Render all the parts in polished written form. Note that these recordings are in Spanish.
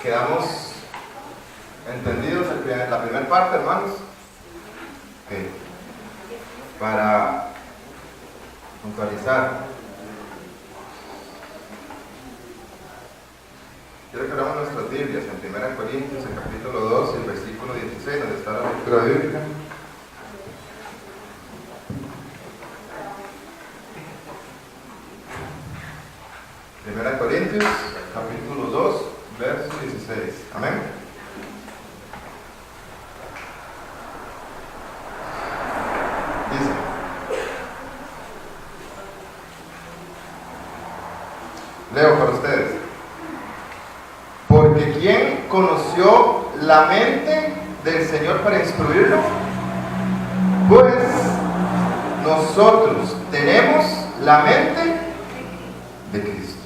¿Quedamos entendidos la primera parte, hermanos? Okay. Para puntualizar, quiero que abramos nuestras Biblias en 1 Corintios, el capítulo 2, el versículo 16, donde está la lectura bíblica. 1 Corintios, capítulo 2, verso 16. Amén. Dice: leo para ustedes. Porque ¿quién conoció la mente del Señor para instruirlo? Pues nosotros tenemos la mente de Cristo.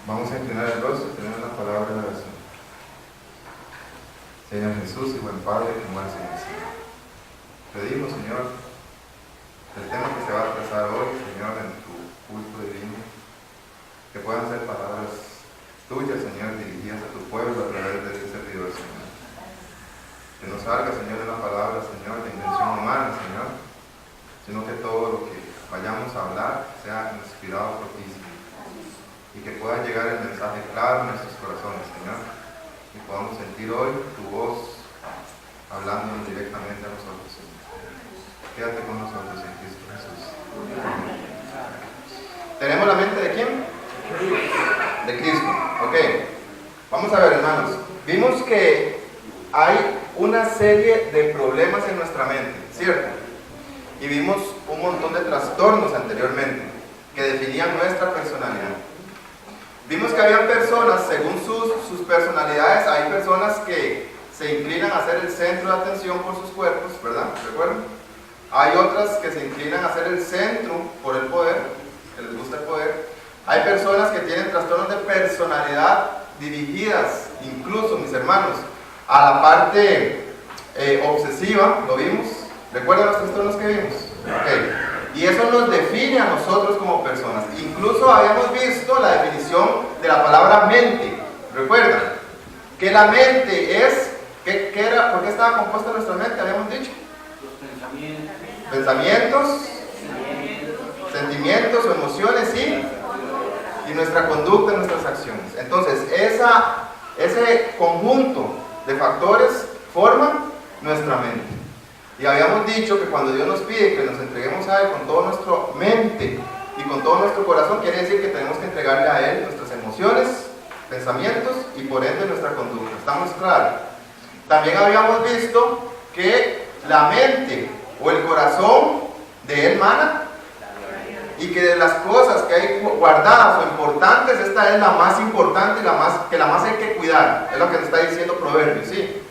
Vamos a inclinar el rostro y tener una palabra de oración. Señor Jesús y buen Padre que mueres en el cielo, pedimos, Señor, el tema que se va a trazar hoy, Señor, en tu culto divino, que puedan ser palabras tuyas, Señor, dirigidas a tu pueblo a través de este servidor, Señor. Que no salga, Señor, una palabra, Señor, de intención humana, Señor, sino que todo lo que vayamos a hablar sea inspirado por ti, Señor. Y que pueda llegar el mensaje claro en nuestros corazones, Señor, y podamos sentir hoy tu voz hablándonos directamente a nosotros, Señor. Quédate con nosotros en Cristo Jesús. ¿Tenemos la mente de quién? De Cristo. Ok. Vamos a ver, hermanos. Vimos que hay una serie de problemas en nuestra mente, ¿cierto? Y vimos un montón de trastornos anteriormente que definían nuestra personalidad. Vimos que había personas, según sus personalidades, hay personas que se inclinan a ser el centro de atención por sus cuerpos, ¿verdad? ¿Recuerdan? Hay otras que se inclinan a ser el centro por el poder, que les gusta el poder. Hay personas que tienen trastornos de personalidad dirigidas, incluso, mis hermanos, a la parte obsesiva, ¿lo vimos? ¿Recuerdan los trastornos que vimos? Okay. Y eso nos define a nosotros como personas. Incluso habíamos visto la definición de la palabra mente. ¿Recuerdan? Que la mente es, ¿qué era? ¿Por qué estaba compuesta nuestra mente? Habíamos dicho. Los pensamientos, sentimientos o emociones y nuestra conducta, nuestras acciones. Entonces, ese conjunto de factores forma nuestra mente. Y habíamos dicho que cuando Dios nos pide que nos entreguemos a Él con toda nuestra mente y con todo nuestro corazón, quiere decir que tenemos que entregarle a Él nuestras emociones, pensamientos y por ende nuestra conducta. ¿Estamos claros? También habíamos visto que la mente o el corazón de Él mana y que de las cosas que hay guardadas o importantes, esta es la más importante y la más hay que cuidar. Es lo que nos está diciendo Proverbios, ¿sí?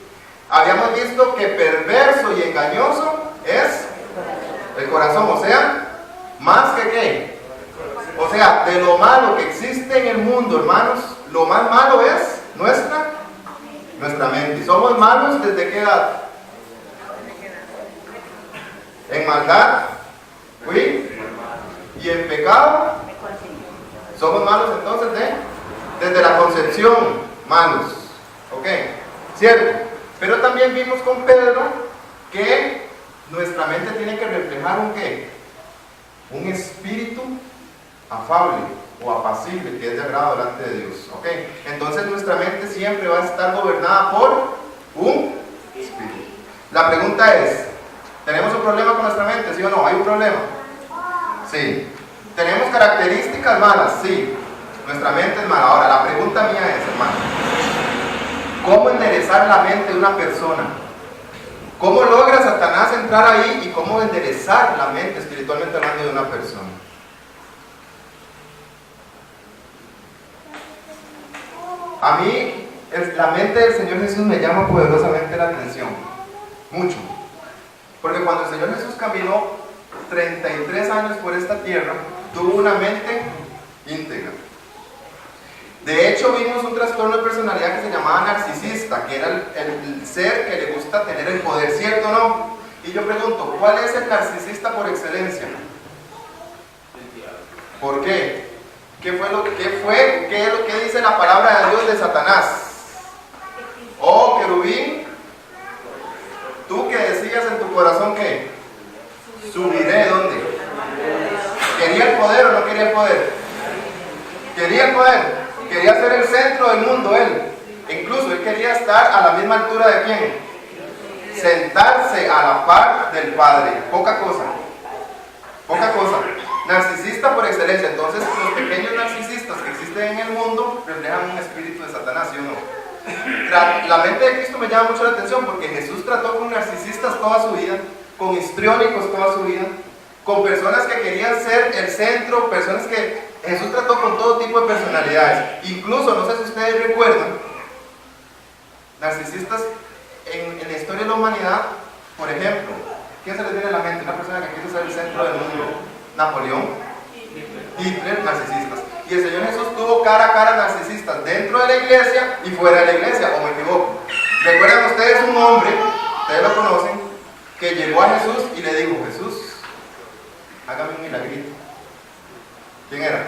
Habíamos visto que perverso y engañoso es el corazón, o sea, más que qué. O sea, de lo malo que existe en el mundo, hermanos, lo más malo es nuestra mente. ¿Y somos malos desde qué edad? En maldad, ¿sí? Y en pecado, somos malos entonces desde la concepción, malos. ¿Ok? ¿Cierto? Pero también vimos con Pedro que nuestra mente tiene que reflejar un ¿qué? Un espíritu afable o apacible, que es de agrado delante de Dios. ¿Ok? Entonces nuestra mente siempre va a estar gobernada por un espíritu. La pregunta es, ¿tenemos un problema con nuestra mente? ¿Sí o no? ¿Hay un problema? Sí. ¿Tenemos características malas? Sí. Nuestra mente es mala. Ahora, la pregunta mía es, hermano, ¿cómo enderezar la mente de una persona? ¿Cómo logra Satanás entrar ahí y cómo enderezar la mente espiritualmente hablando de una persona? A mí, la mente del Señor Jesús me llama poderosamente la atención. Mucho. Porque cuando el Señor Jesús caminó 33 años por esta tierra, tuvo una mente íntegra. De hecho, vimos un trastorno de personalidad que se llamaba narcisista, que era el ser que le gusta tener el poder, ¿cierto o no? Y yo pregunto, ¿cuál es el narcisista por excelencia? ¿Por qué? ¿Qué es lo que dice la palabra de Dios de Satanás. Oh, querubín, tú que decías en tu corazón que subiré, ¿dónde? ¿Quería el poder o no quería el poder? Quería el poder, quería ser el centro del mundo él. Incluso él quería estar a la misma altura de quién. Sentarse a la par del Padre. Poca cosa. Poca cosa. Narcisista por excelencia. Entonces los pequeños narcisistas que existen en el mundo reflejan un espíritu de Satanás, ¿sí o no? La mente de Cristo me llama mucho la atención porque Jesús trató con narcisistas toda su vida, con histriónicos toda su vida, con personas que querían ser el centro, personas que Jesús trató con todo tipo de personalidades. Incluso, no sé si ustedes recuerdan, narcisistas en la historia de la humanidad, por ejemplo, ¿quién se les viene a la mente? Una persona que quiso ser el centro del mundo. Napoleón, Hitler, narcisistas. Y el Señor Jesús tuvo cara a cara narcisistas dentro de la iglesia y fuera de la iglesia, ¿o me equivoco? ¿Recuerdan ustedes un hombre, ustedes lo conocen, que llegó a Jesús y le dijo: Jesús, hágame un milagrito? ¿Quién era?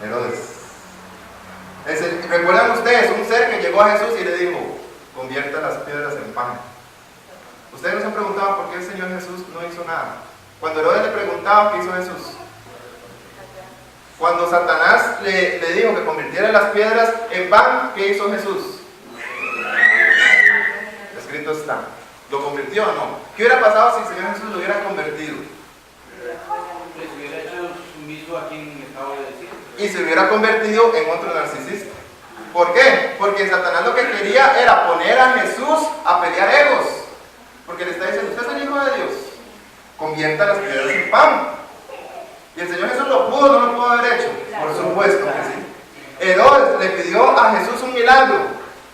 Herodes. ¿Recuerdan ustedes un ser que llegó a Jesús y le dijo: convierta las piedras en pan? Ustedes no se han preguntado por qué el Señor Jesús no hizo nada. Cuando Herodes le preguntaba, ¿qué hizo Jesús? Cuando Satanás le dijo que convirtiera las piedras en pan, ¿qué hizo Jesús? Escrito está. ¿Lo convirtió o no? ¿Qué hubiera pasado si el Señor Jesús lo hubiera convertido? Pues hubiera hecho sumiso a quien estaba obedeciendo. Y se hubiera convertido en otro narcisista. ¿Por qué? Porque Satanás lo que quería era poner a Jesús a pelear egos. Porque le está diciendo: usted es el Hijo de Dios, convierta las piedras en pan. ¿Y el Señor Jesús lo pudo o no lo pudo haber hecho? Por supuesto que sí. Herodes le pidió a Jesús un milagro.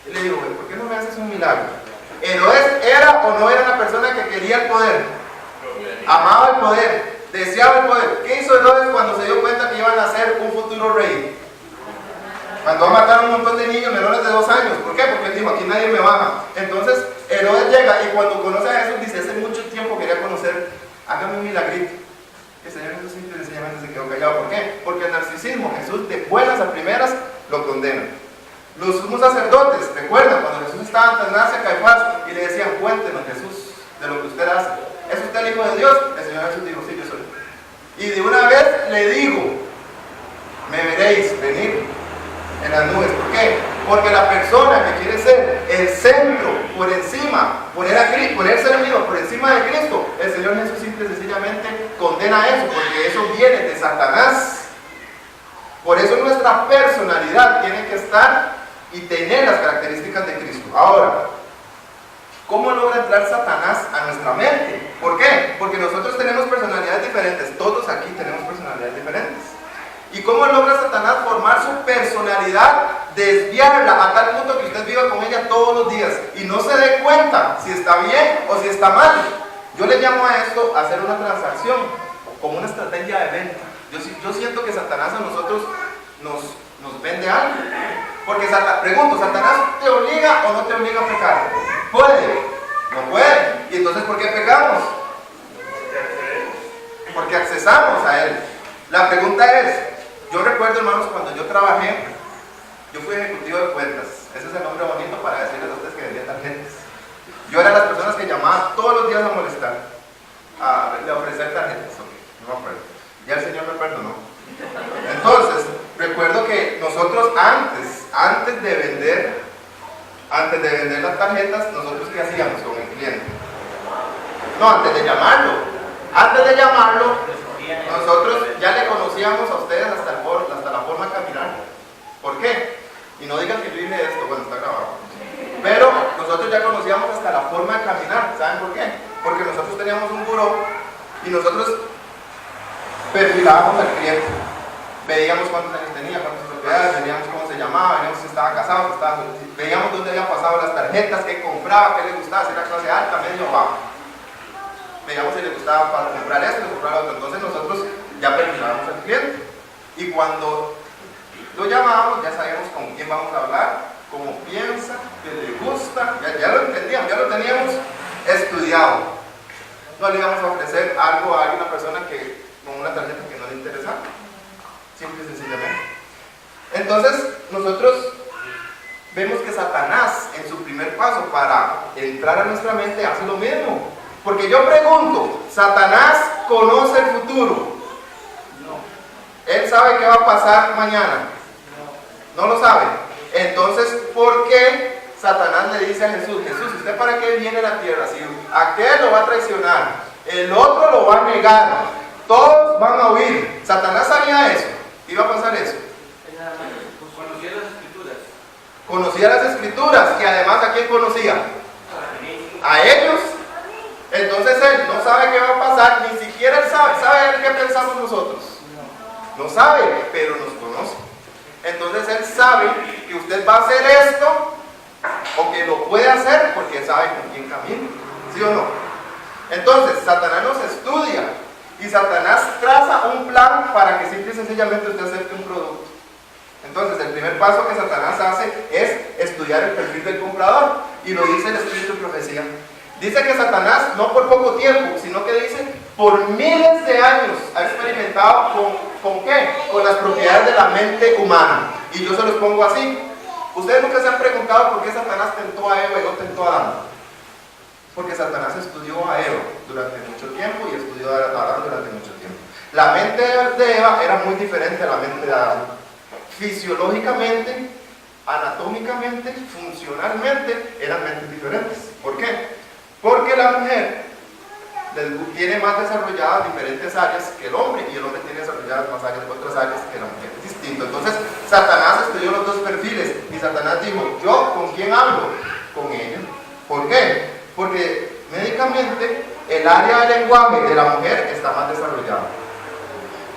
Y le dijo: ¿por qué no me haces un milagro? Herodes era o no era una persona que quería el poder. Amaba el poder, deseaba el poder. ¿Qué hizo Herodes cuando se dio cuenta que iban a ser un futuro rey? Mandó a matar a un montón de niños menores de 2 años. ¿Por qué? Porque él dijo: aquí nadie me baja. Entonces Herodes llega y cuando conoce a Jesús dice: hace mucho tiempo quería conocer, hágame un milagrito. El Señor Jesús simple y sencillamente se quedó callado. ¿Por qué? Porque el narcisismo, Jesús de buenas a primeras lo condena. Los sumos sacerdotes, recuerdan cuando Jesús estaba ante Anás y Caifás y le decían: cuéntenos, Jesús, de lo que usted hace. ¿Es usted el Hijo de Dios? El Señor Jesús dijo: sí, yo soy. Y de una vez le digo: me veréis venir en las nubes. ¿Por qué? Porque la persona que quiere ser el centro, por encima, ponerse el mismo por encima de Cristo, el Señor Jesús simple y sencillamente condena eso, porque eso viene de Satanás. Por eso nuestra personalidad tiene que estar y tener las características de Cristo. Ahora, ¿cómo logra entrar Satanás a nuestra mente? ¿Por qué? Porque nosotros tenemos personalidades diferentes, todos aquí tenemos personalidades diferentes. ¿Y cómo logra Satanás formar su personalidad, desviarla a tal punto que usted viva con ella todos los días y no se dé cuenta si está bien o si está mal? Yo le llamo a esto hacer una transacción, como una estrategia de venta. Yo siento que Satanás a nosotros nos vende algo. Porque pregunto, ¿Satanás te obliga o no te obliga a pecar? ¿Puede? No puede. ¿Y entonces por qué pecamos? Porque accesamos a él. La pregunta es, yo recuerdo, hermanos, cuando yo trabajé, yo fui ejecutivo de cuentas. Ese es el nombre bonito para decirles a ustedes que vendía tarjetas. Yo era de las personas que llamaban todos los días a molestar, a ofrecer tarjetas. No me acuerdo. Ya el Señor me perdonó. Entonces, recuerdo que nosotros antes de vender las tarjetas, nosotros ¿qué hacíamos con el cliente? No, antes de llamarlo, nosotros ya le conocíamos a ustedes hasta la forma de caminar. ¿Por qué? Y no digan que yo dije esto, bueno, está grabado. Pero nosotros ya conocíamos hasta la forma de caminar. ¿Saben por qué? Porque nosotros teníamos un buró y nosotros perfilábamos al cliente. Veíamos cuántos años tenía, cuántas propiedades, veíamos cómo se llamaba, veíamos si estaba casado, veíamos dónde había pasado las tarjetas, qué compraba, qué le gustaba, si era clase alta, medio o baja. Veíamos si le gustaba para comprar esto, comprar lo otro. Entonces nosotros ya perfilábamos al cliente. Y cuando lo llamábamos, ya sabíamos con quién vamos a hablar, cómo piensa, qué le gusta, ya lo entendíamos, ya lo teníamos estudiado. No le íbamos a ofrecer algo a alguna persona con una tarjeta que no le interesaba. Simple y sencillamente. Entonces, nosotros vemos que Satanás en su primer paso para entrar a nuestra mente hace lo mismo. Porque yo pregunto, ¿Satanás conoce el futuro? No. ¿Él sabe qué va a pasar mañana? No lo sabe. Entonces, ¿por qué Satanás le dice a Jesús, Jesús, ¿usted para qué viene a la tierra? Si aquel lo va a traicionar, el otro lo va a negar, todos van a huir. Satanás sabía eso, iba a pasar eso. Pues conocía las escrituras. Conocía las escrituras y además ¿a quién conocía? A ellos. Entonces él no sabe qué va a pasar, ni siquiera él sabe él qué pensamos nosotros. No sabe, pero nos conoce. Entonces él sabe que usted va a hacer esto o que lo puede hacer porque sabe con quién camina. ¿Sí o no? Entonces Satanás nos estudia y Satanás traza un plan para que simple y sencillamente usted acepte un producto. Entonces el primer paso que Satanás hace es estudiar el perfil del comprador, y lo dice el Espíritu de Profecía. Dice que Satanás, no por poco tiempo, sino que dice, por miles de años ha experimentado ¿con qué? Con las propiedades de la mente humana. Y yo se los pongo así. Ustedes nunca se han preguntado por qué Satanás tentó a Eva y no tentó a Adán. Porque Satanás estudió a Eva durante mucho tiempo y estudió a Adán durante mucho tiempo. La mente de Eva era muy diferente a la mente de Adán. Fisiológicamente, anatómicamente, funcionalmente, eran mentes diferentes. ¿Por qué? Porque la mujer tiene más desarrolladas diferentes áreas que el hombre, y el hombre tiene desarrolladas más áreas, otras áreas que la mujer. Es distinto. Entonces, Satanás estudió los dos perfiles, y Satanás dijo, ¿yo con quién hablo? Con ella. ¿Por qué? Porque médicamente el área del lenguaje de la mujer está más desarrollada.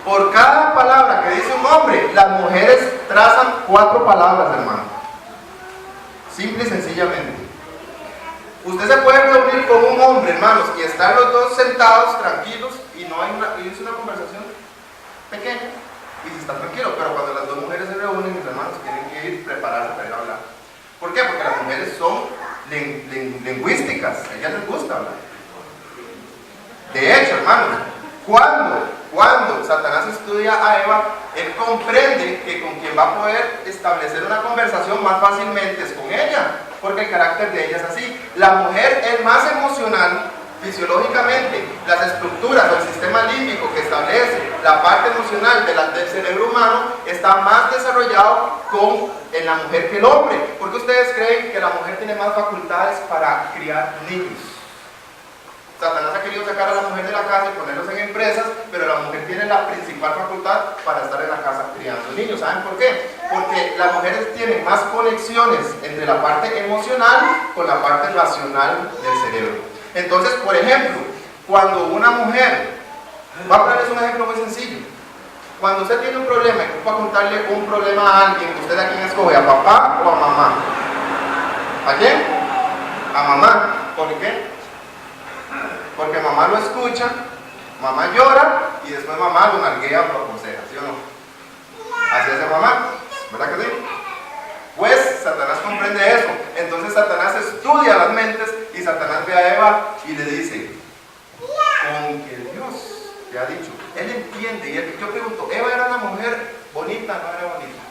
Por cada palabra que dice un hombre, las mujeres trazan 4 palabras, hermano. Simple y sencillamente. Usted se puede reunir con un hombre, hermanos, y estar los dos sentados tranquilos y no hay y es una conversación pequeña y se está tranquilo, pero cuando las dos mujeres se reúnen, mis hermanos, tienen que ir prepararse para ir a hablar. ¿Por qué? Porque las mujeres son lingüísticas, a ellas les gusta hablar. De hecho, hermanos, cuando Satanás estudia a Eva, él comprende que con quien va a poder establecer una conversación más fácilmente es con ella, porque el carácter de ella es así. La mujer es más emocional fisiológicamente. Las estructuras o el sistema límbico que establece la parte emocional del cerebro humano está más desarrollado en la mujer que el hombre. ¿Por qué ustedes creen que la mujer tiene más facultades para criar niños? Satanás ha querido sacar a la mujer de la casa y ponerlos en empresas, pero la mujer tiene la principal facultad para estar en la casa criando niños. ¿Saben por qué? Porque las mujeres tienen más conexiones entre la parte emocional con la parte racional del cerebro. Entonces, por ejemplo, cuando una mujer, voy a ponerles un ejemplo muy sencillo. Cuando usted tiene un problema y ocupa contarle un problema a alguien, ¿usted a quién escoge? ¿A papá o a mamá? ¿A quién? A mamá. ¿Por qué? Porque mamá lo escucha, mamá llora y después mamá lo nalguea o lo aconseja, ¿sí o no? Así hace mamá, ¿verdad que sí? Pues Satanás comprende eso. Entonces Satanás estudia las mentes y Satanás ve a Eva y le dice, con que Dios te ha dicho, él entiende. Y yo pregunto, ¿Eva era una mujer bonita o no era bonita?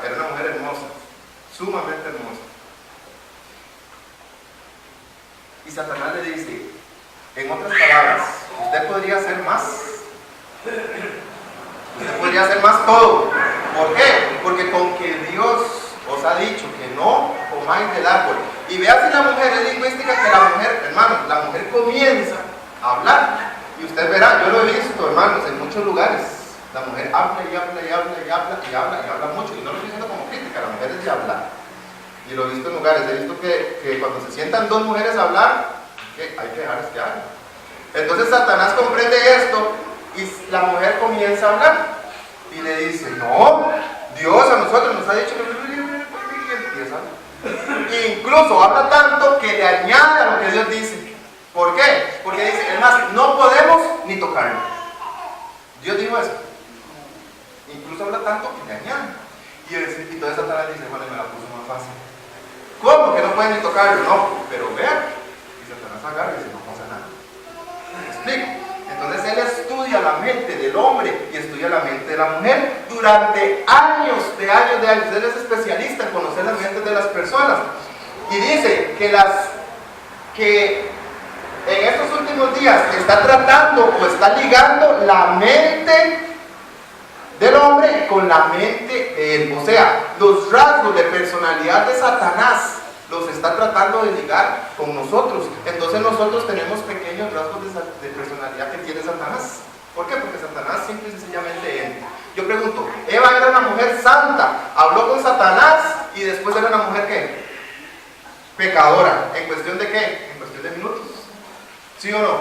Era una mujer hermosa, sumamente hermosa. Y Satanás le dice, en otras palabras, usted podría hacer más. Usted podría hacer más todo. ¿Por qué? Porque con que Dios os ha dicho que no comáis del árbol. Y vea si la mujer es lingüística, que la mujer, hermanos, la mujer comienza a hablar. Y usted verá, yo lo he visto, hermanos, en muchos lugares. La mujer habla y habla y habla y habla y habla y habla mucho. Y no lo estoy diciendo como crítica, la mujer es de hablar. Y lo he visto en lugares, he visto que cuando se sientan dos mujeres a hablar, hay que dejarles que hablen. Entonces Satanás comprende esto y la mujer comienza a hablar y le dice, no, Dios a nosotros nos ha dicho que... Y empieza. Incluso habla tanto que le añade a lo que Dios dice. ¿Por qué? Porque dice, es más, no podemos ni tocarlo. Dios dijo eso. Incluso habla tanto que le añade. Y entonces Satanás dice, bueno, me la puso más fácil. ¿Cómo que no pueden ni tocarlo? No, pero vean. Y Satanás agarra y dice, no pasa nada. ¿Me explico? Entonces él estudia la mente del hombre y estudia la mente de la mujer durante durante años. Él es especialista en conocer las mentes de las personas. Y dice que en estos últimos días está tratando o está ligando la mente del hombre con la mente de él. O sea, los rasgos de personalidad de Satanás los está tratando de ligar con nosotros. Entonces nosotros tenemos pequeños rasgos de personalidad que tiene Satanás. ¿Por qué? Porque Satanás simple y sencillamente entra. Yo pregunto, Eva era una mujer santa, habló con Satanás y después era una mujer ¿qué? Pecadora. ¿En cuestión de qué? En cuestión de minutos. ¿Sí o no?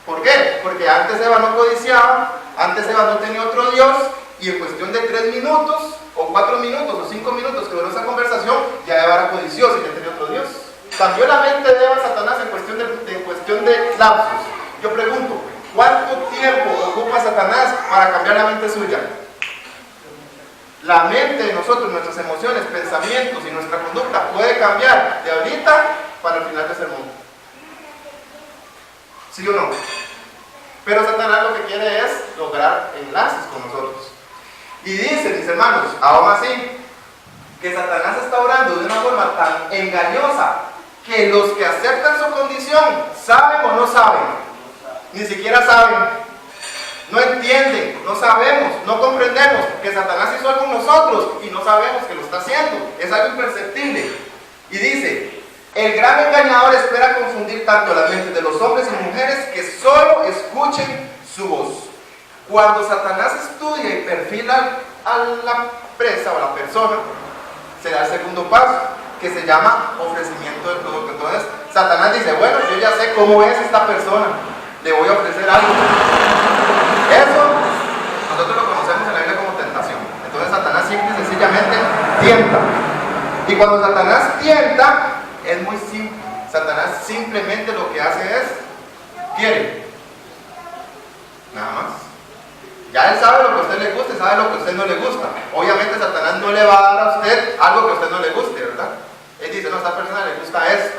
¿Por qué? Porque antes Eva no codiciaba, antes Eva no tenía otro Dios, y en cuestión de 3 minutos, o 4 minutos, o 5 minutos que duró esa conversación, ya Eva era codiciosa y ya tenía otro Dios. Cambió la mente de Eva Satanás en cuestión de lapsos. Yo pregunto, ¿cuánto tiempo ocupa Satanás para cambiar la mente suya? La mente de nosotros, nuestras emociones, pensamientos y nuestra conducta puede cambiar de ahorita para el final de ese mundo. ¿Sí o no? Pero Satanás lo que quiere es lograr enlaces con nosotros. Y dice, mis hermanos, aún así, que Satanás está obrando de una forma tan engañosa que los que aceptan su condición, ¿saben o no saben? Ni siquiera saben, no entienden, no sabemos, no comprendemos que Satanás hizo algo con nosotros y no sabemos que lo está haciendo. Es algo imperceptible. Y dice, el gran engañador espera confundir tanto las mentes de los hombres y mujeres que solo escuchen su voz. Cuando Satanás estudia y perfila a la presa o a la persona, se da el segundo paso, que se llama ofrecimiento del producto. Entonces, Satanás dice, bueno, yo ya sé cómo es esta persona, le voy a ofrecer algo. Eso, nosotros lo conocemos en la Biblia como tentación. Entonces, Satanás simple y sencillamente tienta. Y cuando Satanás tienta, es muy simple. Satanás simplemente lo que hace es, quiere. Nada más. Ya él sabe lo que a usted le gusta y sabe lo que a usted no le gusta. Obviamente Satanás no le va a dar a usted algo que a usted no le guste, ¿verdad? Él dice, no, a esta persona le gusta esto.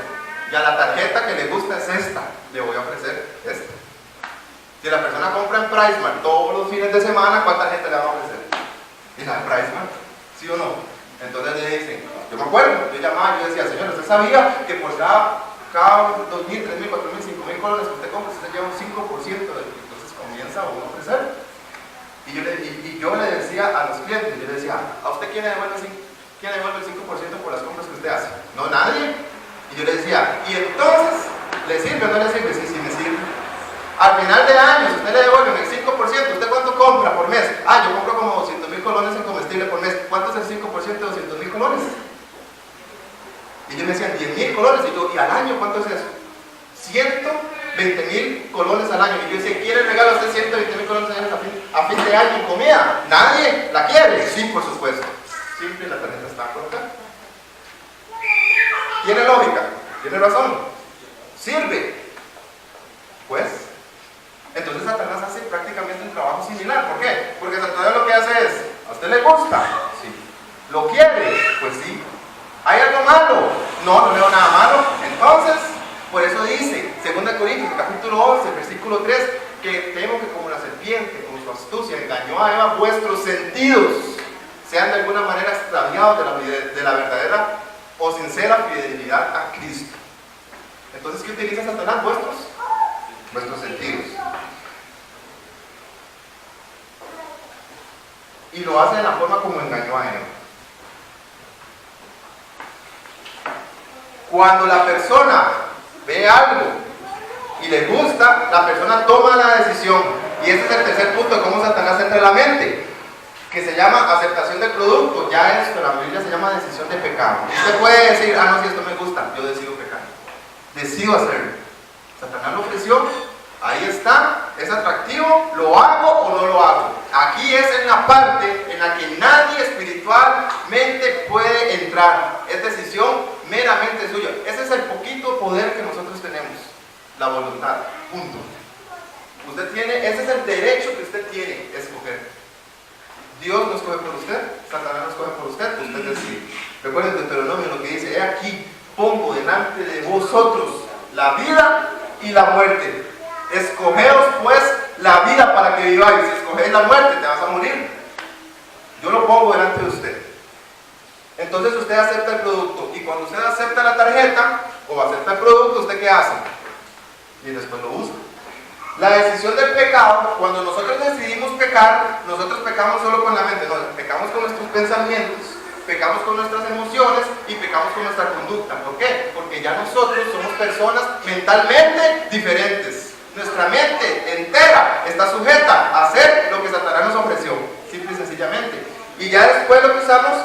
Y a la tarjeta que le gusta es esta. Le voy a ofrecer esta. Si la persona compra en PriceMart todos los fines de semana, ¿cuál tarjeta le va a ofrecer? Y la de PriceMart, ¿sí o no? Entonces le dicen, yo me acuerdo, yo llamaba y yo decía, señor, ¿usted sabía que por cada 2.000, 3.000, 4.000, 5.000 colones que usted compra, usted lleva un 5% de lo que entonces comienza a uno a ofrecer? Y yo le decía a los clientes, yo le decía, ¿a usted quién le devuelve el 5% por las compras que usted hace? No, nadie. Y yo le decía, ¿y entonces le sirve o no le sirve? Sí, sí me sirve. Al final de año, si usted le devuelven el 5%, ¿usted cuánto compra por mes? Ah, yo compro como 200.000 colones en comestible por mes. ¿Cuánto es el 5% de 200.000 colones? Y ellos me decían, 10.000 colones. Y yo, ¿y al año cuánto es eso? 120.000 colones al año. Y yo decía, ¿quiere regalar a usted 120.000 colones al año a fin de año en comida? ¿Nadie la quiere? Sí, por supuesto. Simple, la tarjeta está corta. ¿Tiene lógica? ¿Tiene razón? ¿Sirve? Pues, entonces Satanás hace prácticamente un trabajo similar. ¿Por qué? Porque Satanás lo que hace es, ¿a usted le gusta? Sí. ¿Lo quiere? Pues sí. ¿Hay algo malo? No, no veo nada malo. Entonces, por eso dice, 2 Corintios, capítulo 11, versículo 3, que temo que como la serpiente, como su astucia, engañó a Eva, vuestros sentidos sean de alguna manera extraviados de la verdadera o sincera fidelidad a Cristo. Entonces, ¿qué utiliza Satanás? Vuestros sentidos. Y lo hace de la forma como engañó a Eva. Cuando la persona ve algo y le gusta, la persona toma la decisión. Y ese es el tercer punto de cómo Satanás entra en la mente, que se llama aceptación del producto. Ya esto, la Biblia se llama decisión de pecado. Usted puede decir, ah, no, si esto me gusta, yo decido pecar. Decido hacerlo. Satanás lo ofreció, ahí está, es atractivo, ¿lo hago o no lo hago? Aquí es en la parte en la que nadie espiritualmente puede entrar. Es decisión meramente suya. Ese es el poquito poder que nosotros tenemos, la voluntad, punto. Usted tiene, ese es el derecho que usted tiene, escoger. Dios no escoge por usted, Satanás no escoge por usted, usted decide. Recuerden Deuteronomio lo que dice, he aquí, pongo delante de vosotros la vida y la muerte. Escogeos pues la vida para que viváis. Si escoges la muerte, te vas a morir. Yo lo pongo delante de usted. Entonces usted acepta el producto. Y cuando usted acepta la tarjeta o acepta el producto, ¿usted qué hace? Y después lo usa. La decisión del pecado, cuando nosotros decidimos pecar, nosotros pecamos solo con la mente. No, pecamos con nuestros pensamientos, pecamos con nuestras emociones y pecamos con nuestra conducta. ¿Por qué? Porque ya nosotros somos personas mentalmente diferentes. Nuestra mente entera está sujeta a hacer lo que Satanás nos ofreció, simple y sencillamente. Y ya después lo que usamos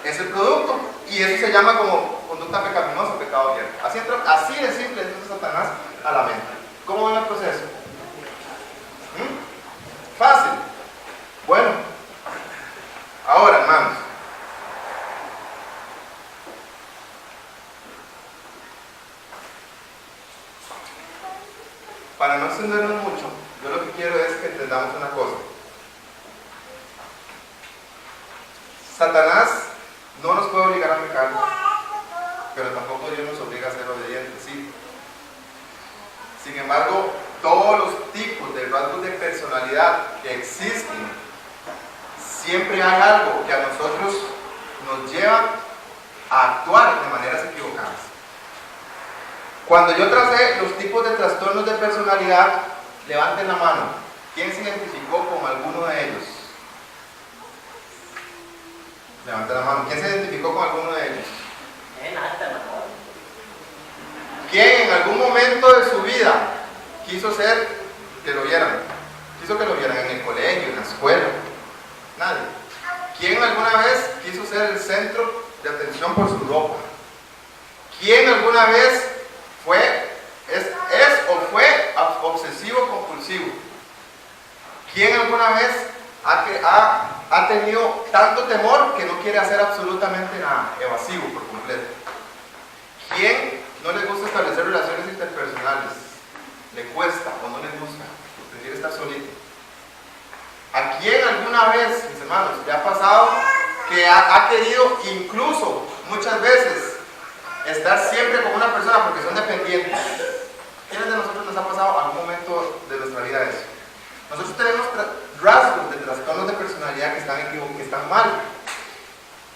es el producto. Y eso se llama como conducta pecaminosa, pecado abierto. Así de simple es Satanás a la mente. ¿Cómo ven el proceso? Fácil. Bueno, ahora, hermanos, para no extendernos mucho, yo lo que quiero es que entendamos una cosa. Satanás no nos puede obligar a pecar, pero tampoco Dios nos obliga a ser obedientes, ¿sí? Sin embargo, todos los tipos de rasgos de personalidad que existen, siempre hay algo que a nosotros nos lleva a actuar de maneras equivocadas. Cuando yo tracé los tipos de trastornos de personalidad, levanten la mano. ¿Quién se identificó con alguno de ellos? Levanten la mano. ¿Quién se identificó con alguno de ellos? ¿Quién en algún momento de su vida quiso ser que lo vieran? Quiso que lo vieran en el colegio, en la escuela. Nadie. ¿Quién alguna vez quiso ser el centro de atención por su ropa? ¿Quién alguna vez es o fue obsesivo compulsivo? ¿Quién alguna vez ha tenido tanto temor que no quiere hacer absolutamente nada? Evasivo por completo. ¿Quién no le gusta establecer relaciones interpersonales? ¿Le cuesta o no le gusta? Prefiere estar solito. ¿A quién alguna vez, mis hermanos, le ha pasado que ha querido incluso muchas veces estar siempre con una persona porque son dependientes? ¿Quiénes de nosotros nos ha pasado algún momento de nuestra vida eso? Nosotros tenemos rasgos de trastornos de personalidad que están mal.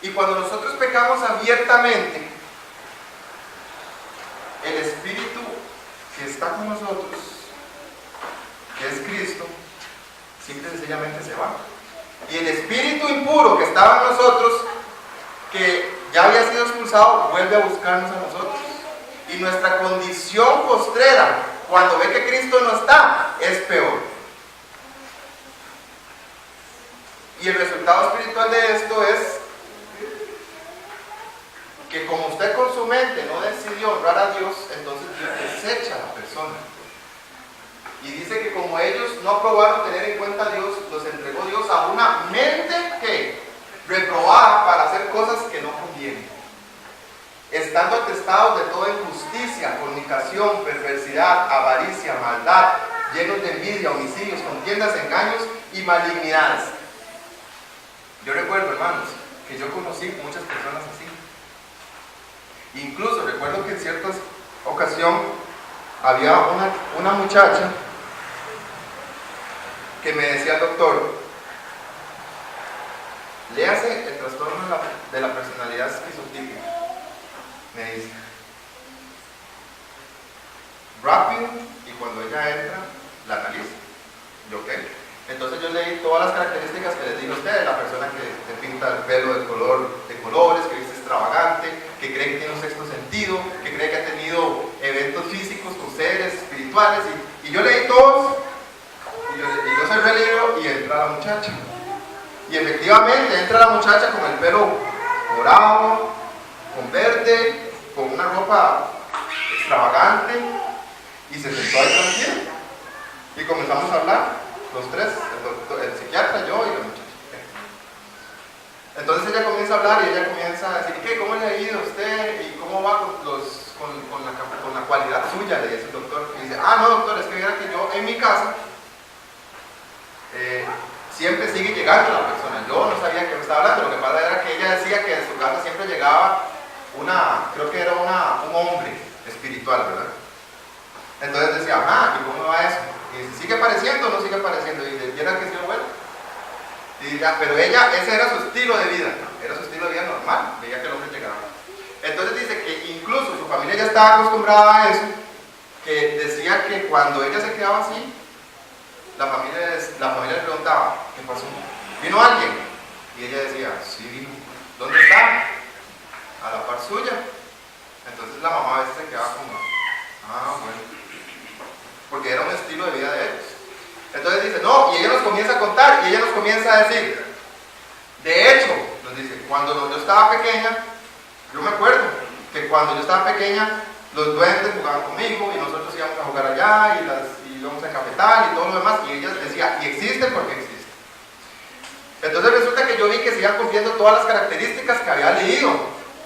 Y cuando nosotros pecamos abiertamente, el Espíritu que está con nosotros, que es Cristo, simple y sencillamente se va. Y el espíritu impuro que estaba en nosotros, que ya había sido expulsado, vuelve a buscarnos a nosotros. Y nuestra condición postrera, cuando ve que Cristo no está, es peor. Y el resultado espiritual de esto es que como usted con su mente no decidió honrar a Dios, entonces Dios desecha a la persona. Y dice que como ellos no aprobaron tener en cuenta a Dios, los entregó Dios a una mente que reprobada para hacer cosas que no convienen. Estando atestados de toda injusticia, fornicación, perversidad, avaricia, maldad, llenos de envidia, homicidios, contiendas, engaños y malignidades. Yo recuerdo, hermanos, que yo conocí muchas personas así. Incluso recuerdo que en cierta ocasión había una muchacha que me decía al doctor, léase el trastorno de la personalidad esquizotípica. Me dice, rápido, y cuando ella entra, la analiza. Yo, ¿qué? Entonces yo leí todas las características que les digo a ustedes, la persona que te pinta el pelo de colores, que es extravagante, que cree que tiene un sexto sentido, que cree que ha tenido eventos físicos con seres espirituales, y yo leí todos, y yo cerré el libro y entra la muchacha. Y efectivamente entra la muchacha con el pelo morado, con verde, con una ropa extravagante, y se sentó ahí tranquila. Y comenzamos a hablar. Los tres, el psiquiatra, yo y la muchacha. Entonces ella comienza a hablar y ella comienza a decir, ¿qué? ¿Cómo le ha ido a usted? ¿Y cómo va con la cualidad suya? Le dice el doctor. Y dice, no doctor, es que mira que yo en mi casa siempre sigue llegando la persona. Yo no sabía que me estaba hablando. Lo que pasa era que ella decía que en su casa siempre llegaba creo que era un hombre espiritual, ¿verdad? Entonces decía, ¿y cómo va eso? Y dice, ¿sigue apareciendo o no sigue apareciendo? Y dice, ¿viera que sí, bueno? Pero ella, ese era su estilo de vida, era su estilo de vida normal, veía que el hombre llegaba. Entonces dice que incluso su familia ya estaba acostumbrada a eso, que decía que cuando ella se quedaba así, la familia le preguntaba, ¿qué pasó? ¿Vino alguien? Y ella decía, sí vino. ¿Dónde está? A la par suya. Entonces la mamá a veces se quedaba como, bueno, porque era un estilo de vida de ellos. Entonces dice, no, y ella nos comienza a contar, y ella nos comienza a decir, de hecho, nos dice, cuando yo estaba pequeña, yo me acuerdo que cuando yo estaba pequeña, los duendes jugaban conmigo, y nosotros íbamos a jugar allá, y íbamos a cafetal, y todo lo demás, y ella decía, y existe porque existe. Entonces resulta que yo vi que se iban cumpliendo todas las características que había leído,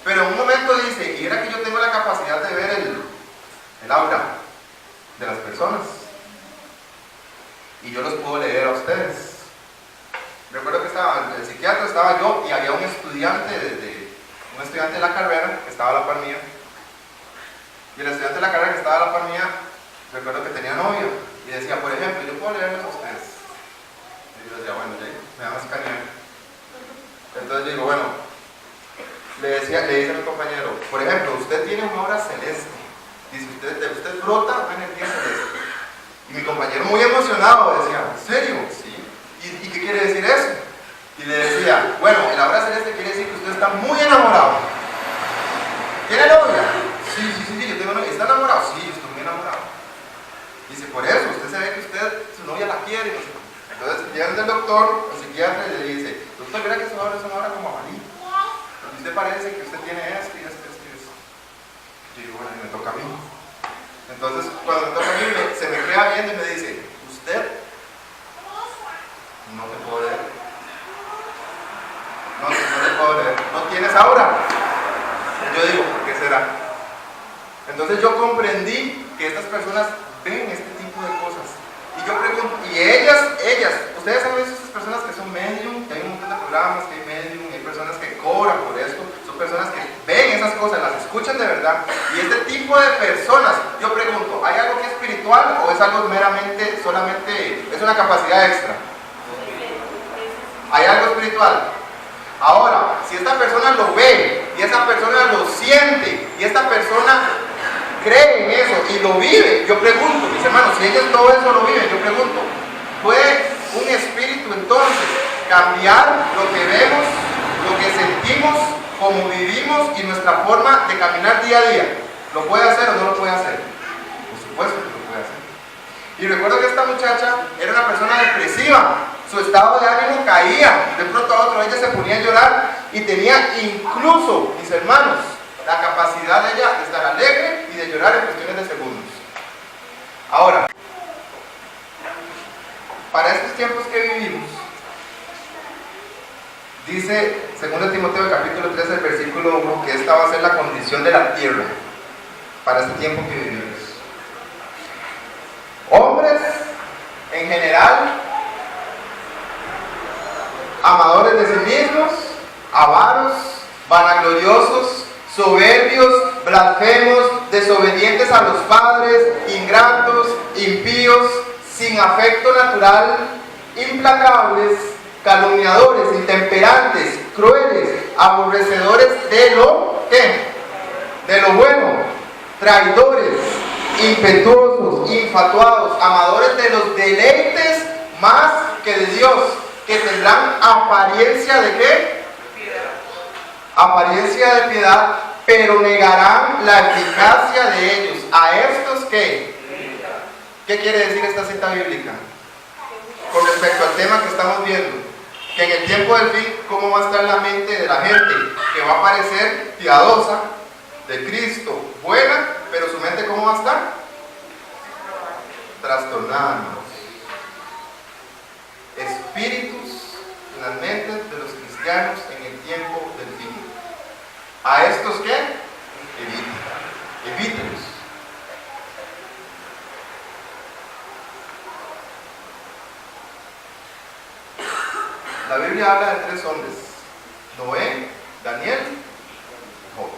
pero en un momento dice, y era que yo tengo la capacidad de ver el aura de las personas, y yo los puedo leer a ustedes. Recuerdo que estaba el psiquiatra, estaba yo, y había un estudiante de la carrera que estaba a la par mía, y el estudiante de la carrera que estaba a la par mía, recuerdo que tenía novia, y decía, por ejemplo, yo puedo leerlos a ustedes. Y yo decía, bueno, ya me van a escanear. Entonces yo digo, bueno, le dice a mi compañero, por ejemplo, usted tiene una aura celeste. Dice, usted brota una energía celeste. Y mi compañero muy emocionado decía, ¿en serio? Sí. ¿Y qué quiere decir eso? Y le decía, bueno, el aura celeste quiere decir que usted está muy enamorado. ¿Tiene novia? Sí, yo tengo novia. ¿Está enamorado? Sí, yo estoy muy enamorado. Dice, por eso, usted se ve que su novia la quiere. No sé. Entonces llega el doctor, el psiquiatra, y le dice, doctor, verá que su aura es una aura como amarillo. Y usted parece que usted tiene esto y esto y esto. Y digo, bueno, me toca a mí. Entonces, cuando me toca a mí, se me queda viendo y me dice, ¿usted? No te puedo leer. No te puedo leer. ¿No tienes aura? Yo digo, ¿por qué será? Entonces yo comprendí que estas personas ven este tipo de cosas. Y yo pregunto, y ellas, ustedes han visto estas personas que son medium, que hay un montón de programas que hay medium, hay personas que cobran por esto, son personas que ven esas cosas, las escuchan de verdad. Y este tipo de personas, yo pregunto, ¿hay algo que es espiritual o es algo meramente, solamente, es una capacidad extra? ¿Hay algo espiritual? Ahora, si esta persona lo ve, y esta persona lo siente, y esta persona cree en eso y lo vive, yo pregunto, mis hermanos, si ellos todo eso lo viven, yo pregunto, ¿puede un espíritu entonces cambiar lo que vemos, lo que sentimos, cómo vivimos y nuestra forma de caminar día a día? ¿Lo puede hacer o no lo puede hacer? Por supuesto que lo puede hacer. Y recuerdo que esta muchacha era una persona depresiva, su estado de ánimo caía, de pronto a otro ella se ponía a llorar y tenía incluso, mis hermanos, la capacidad de ella de estar alegre y de llorar en cuestiones de segundos. Ahora, para estos tiempos que vivimos, dice 2 Timoteo capítulo 3, el versículo 1, que esta va a ser la condición de la tierra para este tiempo que vivimos. Hombres, en general, amadores de sí mismos, avaros, vanagloriosos, soberbios, blasfemos, desobedientes a los padres, ingratos, impíos, sin afecto natural, implacables, calumniadores, intemperantes, crueles, aborrecedores de lo ¿qué? De lo bueno, traidores, impetuosos, infatuados, amadores de los deleites más que de Dios, que tendrán apariencia de ¿qué? Apariencia de piedad, pero negarán la eficacia de ellos. ¿A estos qué? ¿Qué quiere decir esta cita bíblica? Con respecto al tema que estamos viendo, que en el tiempo del fin, ¿cómo va a estar la mente de la gente? Que va a parecer piadosa, de Cristo, buena, pero su mente ¿cómo va a estar? Trastornada. Espíritus en las mentes de los cristianos en el tiempo del fin. ¿A estos qué? Evítenlos. La Biblia habla de 3 hombres: Noé, Daniel y Job.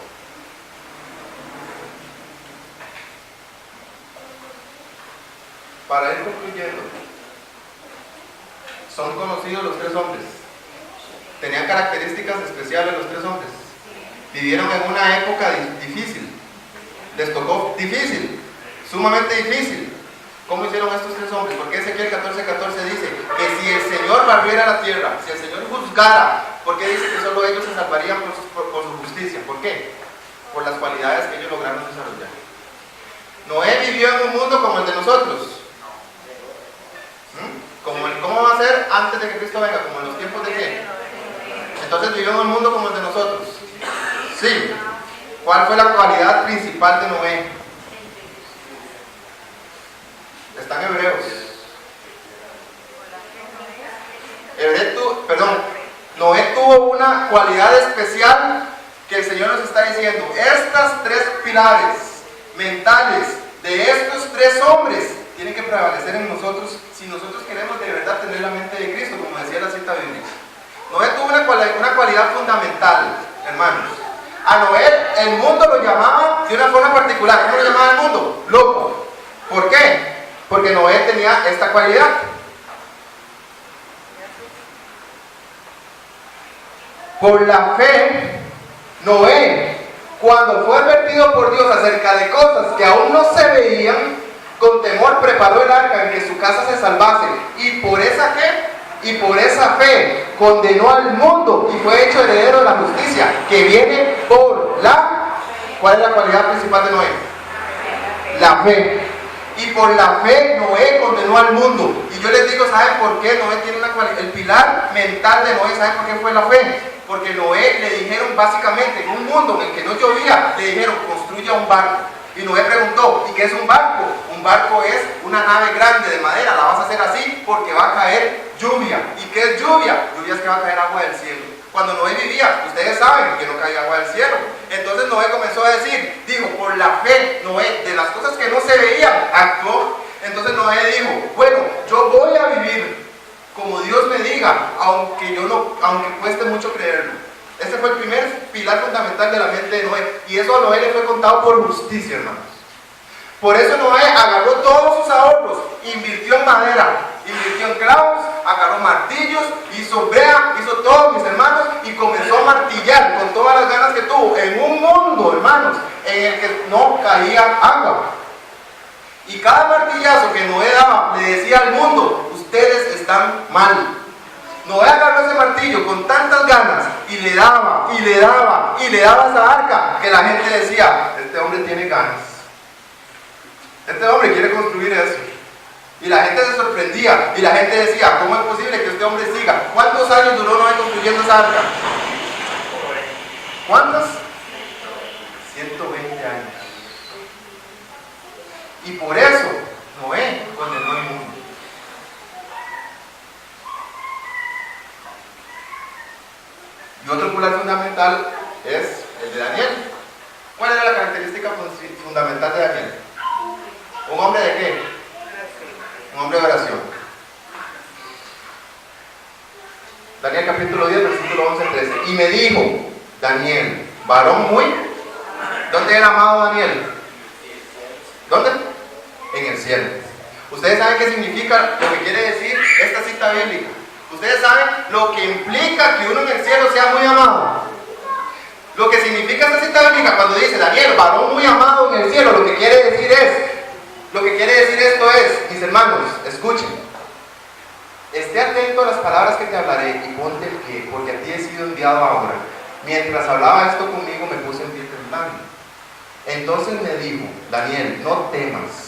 Para ir concluyendo, son conocidos los 3 hombres. tenían características especiales los tres hombres. Vivieron en una época difícil. Les tocó difícil, sumamente difícil. ¿Cómo hicieron estos tres hombres? Porque Ezequiel 14:14 dice que si el Señor barriera la tierra, si el Señor juzgara, ¿por qué dice que solo ellos se salvarían por su justicia? ¿Por qué? Por las cualidades que ellos lograron desarrollar. Noé vivió en un mundo como el de nosotros. ¿Cómo va a ser antes de que Cristo venga? ¿Como en los tiempos de quién? Entonces vivió en un mundo como el de nosotros. Sí. ¿Cuál fue la cualidad principal de Noé? Está en Hebreos. Noé tuvo una cualidad especial que el Señor nos está diciendo. Estas tres pilares mentales de estos tres hombres tienen que prevalecer en nosotros si nosotros queremos de verdad tener la mente de Cristo, como decía la cita bíblica. Noé tuvo una cualidad fundamental, hermanos. A Noé el mundo lo llamaba de una forma particular. ¿Cómo lo llamaba el mundo? Loco. ¿Por qué? Porque Noé tenía esta cualidad. Por la fe, Noé, cuando fue advertido por Dios acerca de cosas que aún no se veían, con temor preparó el arca en que su casa se salvase. Y por esa fe condenó al mundo y fue hecho heredero de la justicia que viene por la... ¿Cuál es la cualidad principal de Noé? La fe. Y por la fe Noé condenó al mundo. Y yo les digo, ¿saben por qué Noé tiene una cualidad? El pilar mental de Noé, ¿saben por qué fue la fe? Porque Noé le dijeron básicamente, en un mundo en el que no llovía, le dijeron, construya un barco. Y Noé preguntó, ¿y qué es un barco? Un barco es una nave grande de madera, la vas a hacer así porque va a caer lluvia. ¿Y qué es lluvia? Lluvia es que va a caer agua del cielo. Cuando Noé vivía, ustedes saben que no caía agua del cielo. Entonces Noé comenzó a decir, dijo, por la fe, Noé, de las cosas que no se veían, actuó. Entonces Noé dijo, bueno, yo voy a vivir como Dios me diga, aunque cueste mucho creerlo. Ese fue el primer pilar fundamental de la mente de Noé. Y eso a Noé le fue contado por justicia, hermanos. Por eso Noé agarró todos sus ahorros, invirtió en madera, invirtió en clavos, agarró martillos, hizo brea, hizo todo, mis hermanos, y comenzó a martillar con todas las ganas que tuvo en un mundo, hermanos, en el que no caía agua. Y cada martillazo que Noé daba le decía al mundo, ustedes están mal. Noé agarró ese martillo con tantas ganas y le daba, y le daba, y le daba a esa arca, que la gente decía, este hombre tiene ganas. Este hombre quiere construir eso. Y la gente se sorprendía, y la gente decía, ¿cómo es posible que este hombre siga? ¿Cuántos años duró Noé construyendo esa arca? ¿Cuántos? 120 años. Y por eso Noé condenó al mundo. Y otro pilar fundamental es el de Daniel. ¿Cuál era la característica fundamental de Daniel? ¿Un hombre de qué? Un hombre de oración. Daniel capítulo 10, versículo 11-13. Y me dijo, Daniel, varón muy... ¿Dónde era amado Daniel? ¿Dónde? En el cielo. Ustedes saben qué significa lo que quiere decir esta cita bíblica. Ustedes saben lo que implica que uno en el cielo sea muy amado. Lo que significa esta cita bíblica cuando dice Daniel, varón muy amado en el cielo, lo que quiere decir esto es, mis hermanos, escuchen. Esté atento a las palabras que te hablaré y ponte en pie, porque a ti he sido enviado ahora. Mientras hablaba esto conmigo me puse en pie temblando. Entonces me dijo, Daniel, no temas,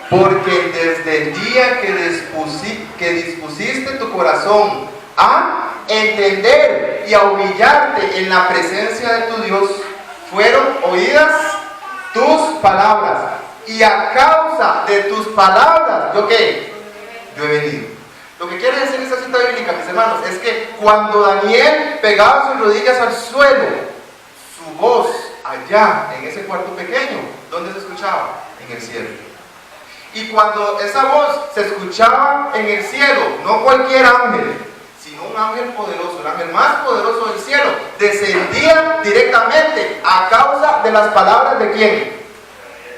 porque desde el día que dispusiste tu corazón a entender y a humillarte en la presencia de tu Dios, fueron oídas tus palabras, y a causa de tus palabras, ¿yo qué? Yo he venido. Lo que quiere decir esta cita bíblica, mis hermanos, es que cuando Daniel pegaba sus rodillas al suelo, su voz allá, en ese cuarto pequeño, ¿dónde se escuchaba? En el cielo. Y cuando esa voz se escuchaba en el cielo, no cualquier ángel, sino un ángel poderoso, el ángel más poderoso del cielo, descendía directamente a causa de las palabras de ¿quién?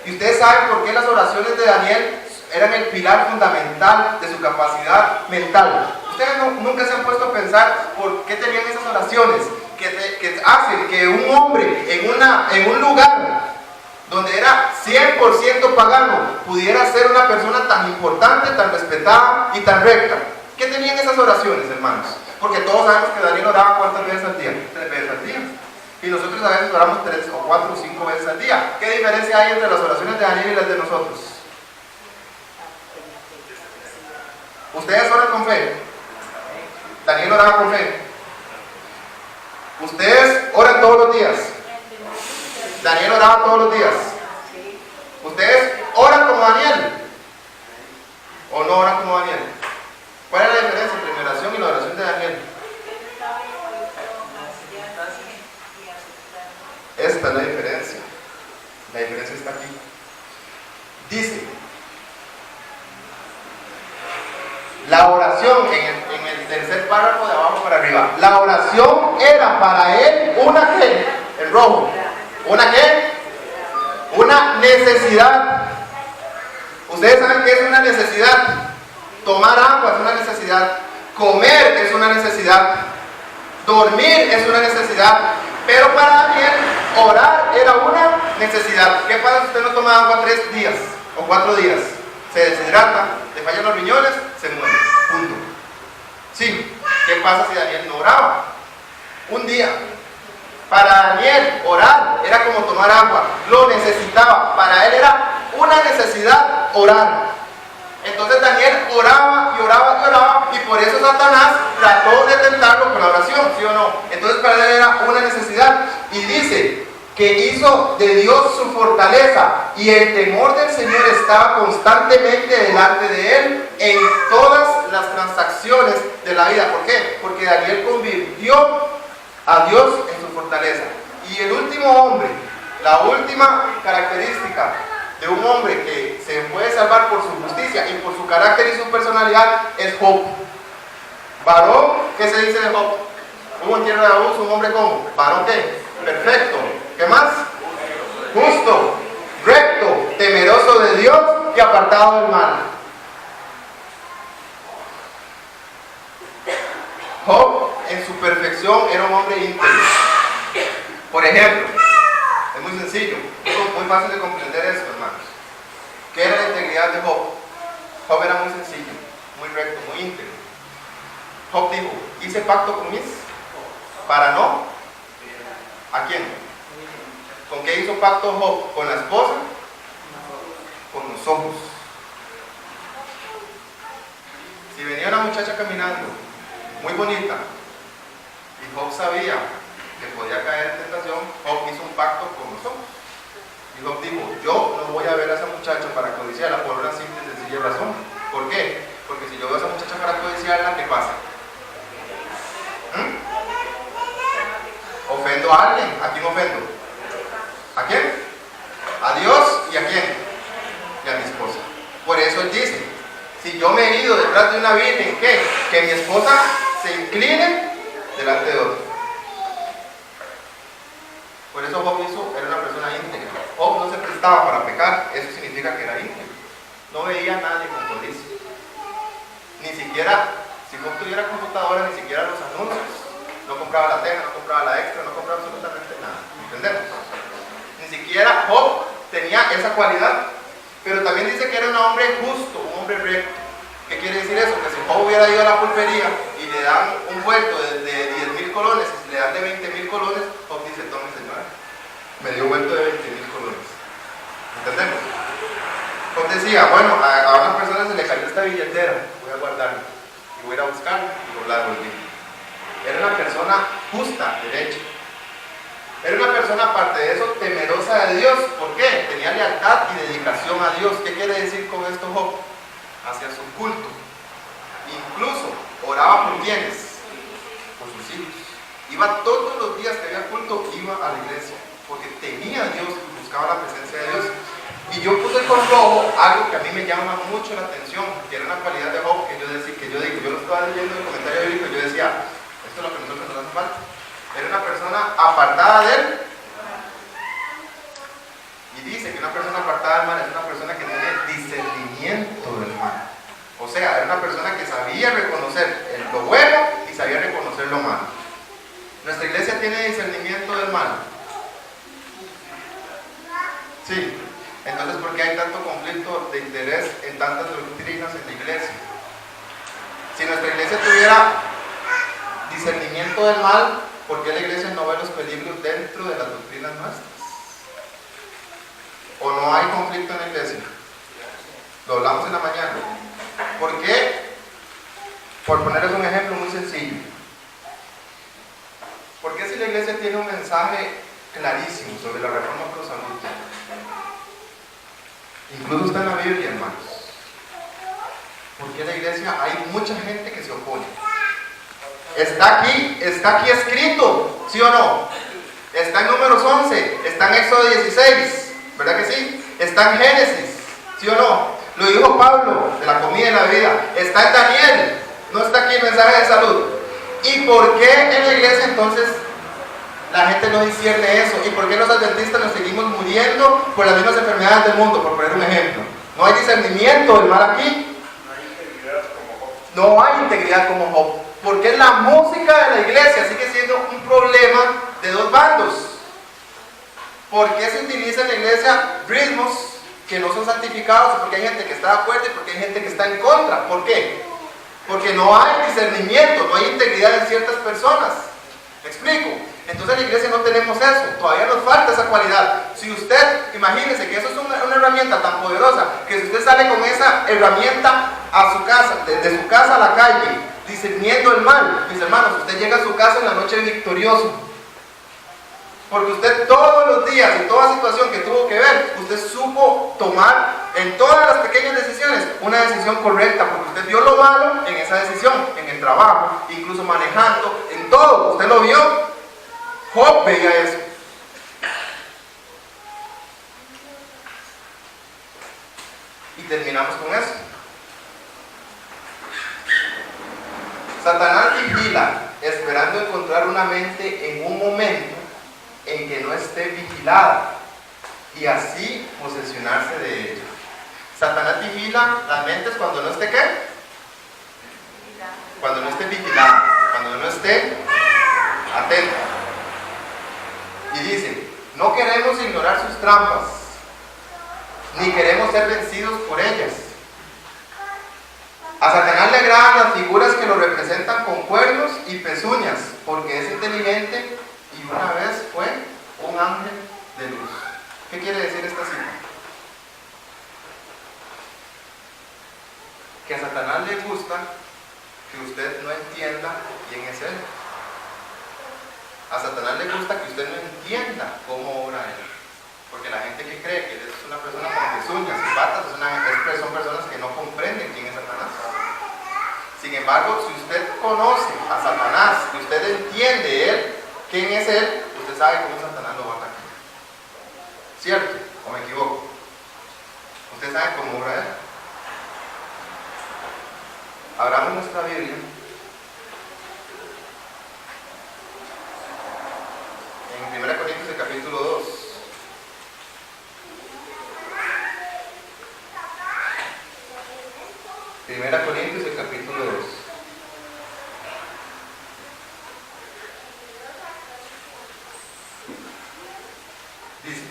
Y ustedes saben por qué las oraciones de Daniel eran el pilar fundamental de su capacidad mental. Ustedes nunca se han puesto a pensar por qué tenían esas oraciones que hacen que un hombre en un lugar donde era 100% pagano pudiera ser una persona tan importante, tan respetada y tan recta. ¿Qué tenían esas oraciones, hermanos? Porque todos sabemos que Daniel oraba ¿cuántas veces al día? 3 veces al día. Y nosotros a veces oramos 3 o 4 o 5 veces al día. ¿Qué diferencia hay entre las oraciones de Daniel y las de nosotros? ¿Ustedes oran con fe? Daniel oraba con fe. ¿Ustedes oran todos los días? Daniel oraba todos los días. ¿Ustedes oran como Daniel? ¿O no oran como Daniel? ¿Cuál es la diferencia entre mi oración y la oración de Daniel? Esta es la diferencia. La diferencia está aquí. Dice, la oración en el tercer párrafo de abajo para arriba. La oración era para él una ¿qué? En rojo. ¿Una qué? Una necesidad. Ustedes saben que es una necesidad. Tomar agua es una necesidad. Comer es una necesidad. Dormir es una necesidad. Pero para Daniel, orar era una necesidad. ¿Qué pasa si usted no toma agua 3 días o 4 días? Se deshidrata, le fallan los riñones, se muere. Punto. Sí. ¿Qué pasa si Daniel no oraba? Un día. Para Daniel, orar era como tomar agua. Lo necesitaba. Para él era una necesidad orar. Entonces Daniel oraba y oraba y oraba, y por eso Satanás trató de tentarlo con la oración, ¿sí o no? Entonces para él era una necesidad. Y dice que hizo de Dios su fortaleza, y el temor del Señor estaba constantemente delante de él en todas las transacciones de la vida. ¿Por qué? Porque Daniel convirtió a Dios en su fortaleza. Y el último hombre, la última característica de un hombre que se puede salvar por su justicia y por su carácter y su personalidad es Job. Varón, ¿qué se dice de Job? Hubo en tierra de Uz un hombre como varón ¿qué? Perfecto. ¿Qué más? Justo, recto, temeroso de Dios y apartado del mal. Job en su perfección era un hombre íntegro. Por ejemplo, es muy sencillo, es muy fácil de comprender esto, hermanos. ¿Qué era la integridad de Job? Job era muy sencillo, muy recto, muy íntegro. Job dijo, hice pacto con mis, para no, ¿a quién? ¿Con qué hizo pacto Job? ¿Con la esposa? Con los ojos. Si venía una muchacha caminando, muy bonita, y Job sabía que podía caer en tentación, Job hizo un pacto con los ojos. Y Job dijo, yo no voy a ver a esa muchacha para codiciarla por una simple y sencilla razón. ¿Por qué? Porque si yo veo a esa muchacha para codiciarla, ¿qué pasa? Ofendo a alguien. ¿A quién ofendo? ¿A quién? A Dios. ¿Y a quién? Y a mi esposa. Por eso él dice, si yo me he ido detrás de una virgen, ¿qué? Que mi esposa se incline delante de otro. Por eso Job era una persona íntegra. Job no se prestaba para pecar, eso significa que era íntegro. No veía a nadie con codicia. Ni siquiera, si Job tuviera computadora, ni siquiera los anuncios. No compraba la teja, no compraba la extra, no compraba absolutamente nada. ¿Entendemos? Ni siquiera Job tenía esa cualidad. Pero también dice que era un hombre justo, un hombre recto. ¿Qué quiere decir eso? Que si Job hubiera ido a la pulpería y le dan un vuelto de 10,000 colones y le dan de 20,000 colones, Job dice, tome señora, me dio vuelto de 20,000 colones. ¿Entendemos? Job decía, bueno, a una persona se le cayó esta billetera, voy a guardarla y voy a ir a buscarla y la devolví. Era una persona justa, derecha. Era una persona, aparte de eso, temerosa de Dios. ¿Por qué? Tenía lealtad y dedicación a Dios. ¿Qué quiere decir con esto Job? Hacia su culto. Incluso oraba por quienes, por sus hijos. Iba todos los días que había culto, iba a la iglesia, porque temía a Dios y buscaba la presencia de Dios. Y yo puse con rojo algo que a mí me llama mucho la atención, que era una cualidad de Job que yo digo, yo lo estaba leyendo en el comentario bíblico y yo decía, esto es lo que a nosotros nos hace falta. Era una persona apartada de él. Y dice que una persona apartada del mal es una persona que tiene discernimiento del mal. O sea, era una persona que sabía reconocer el lo malo. ¿Nuestra iglesia tiene discernimiento del mal? Sí. Entonces, ¿por qué hay tanto conflicto de interés en tantas doctrinas en la iglesia? Si nuestra iglesia tuviera discernimiento del mal, ¿por qué la iglesia no ve los peligros dentro de las doctrinas nuestras? ¿O no hay conflicto en la iglesia? Lo hablamos en la mañana. ¿Por qué? Por ponerles un ejemplo muy sencillo. ¿Por qué si la iglesia tiene un mensaje clarísimo sobre la reforma prosalud? Incluso está en la Biblia, hermanos. ¿Por qué la iglesia hay mucha gente que se opone? Está aquí escrito, ¿sí o no? Está en Números 11, está en Éxodo 16, ¿verdad que sí? Está en Génesis, ¿sí o no? Lo dijo Pablo, de la comida y la vida. Está en Daniel, no está aquí el mensaje de salud. ¿Y por qué en la iglesia entonces la gente no discierne eso? ¿Y por qué los adventistas nos seguimos muriendo por las mismas enfermedades del mundo? Por poner un ejemplo. ¿No hay discernimiento del mal aquí? No hay integridad como Job. Porque la música de la iglesia sigue siendo un problema de dos bandos. ¿Por qué se utiliza en la iglesia ritmos que no son santificados? Porque hay gente que está de acuerdo y porque hay gente que está en contra. ¿Por qué? Porque no hay discernimiento, no hay integridad en ciertas personas. ¿Me explico? Entonces en la iglesia no tenemos eso, todavía nos falta esa cualidad. Si usted, imagínese que eso es una herramienta tan poderosa, que si usted sale con esa herramienta a su casa, desde su casa a la calle, discerniendo el mal, mis hermanos, usted llega a su casa en la noche victorioso. Porque usted todos los días, en toda situación que tuvo que ver, usted supo tomar en todas las pequeñas decisiones una decisión correcta, porque usted vio lo malo en esa decisión, en el trabajo, incluso manejando, en todo, usted lo vio. Job veía eso. Y terminamos con eso. Satanás vigila, esperando encontrar una mente en un momento en que no esté vigilada y así posesionarse de ella. Satanás vigila las mentes cuando no esté ¿qué? Cuando no esté vigilada, cuando no esté atenta. Y dice, no queremos ignorar sus trampas, ni queremos ser vencidos por ellas. A Satanás le agradan las figuras que lo representan con cuernos y pezuñas, porque es inteligente y una vez fue un ángel de luz. ¿Qué quiere decir esta cita? Que a Satanás le gusta que usted no entienda quién es él. A Satanás le gusta que usted no entienda cómo obra él. Porque la gente que cree que él es una persona con pezuñas y patas son personas que no comprenden quién es Satanás. Sin embargo, si usted conoce a Satanás, si usted entiende él, quién es él, usted sabe cómo Satanás lo va a atacar. ¿Cierto? ¿O me equivoco? Usted sabe cómo obra él. Abramos nuestra Biblia en 1 Corintios el capítulo 2. Primera Corintios el capítulo 2. Dice,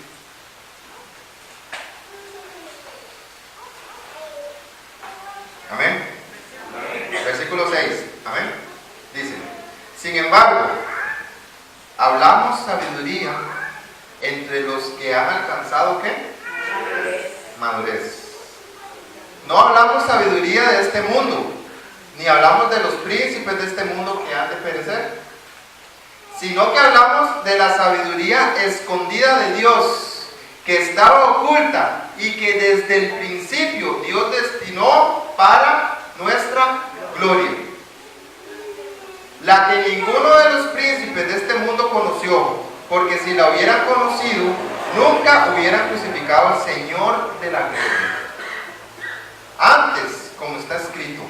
amén. Versículo 6, amén. Dice, sin embargo, hablamos sabiduría entre los que han alcanzado ¿qué? Madurez. No hablamos sabiduría de este mundo, ni hablamos de los príncipes de este mundo que han de perecer, sino que hablamos de la sabiduría escondida de Dios, que estaba oculta y que desde el principio Dios destinó para nuestra gloria, la que ninguno de los príncipes de este mundo conoció, porque si la hubieran conocido, nunca hubieran crucificado al Señor de la gloria. Antes, como está escrito,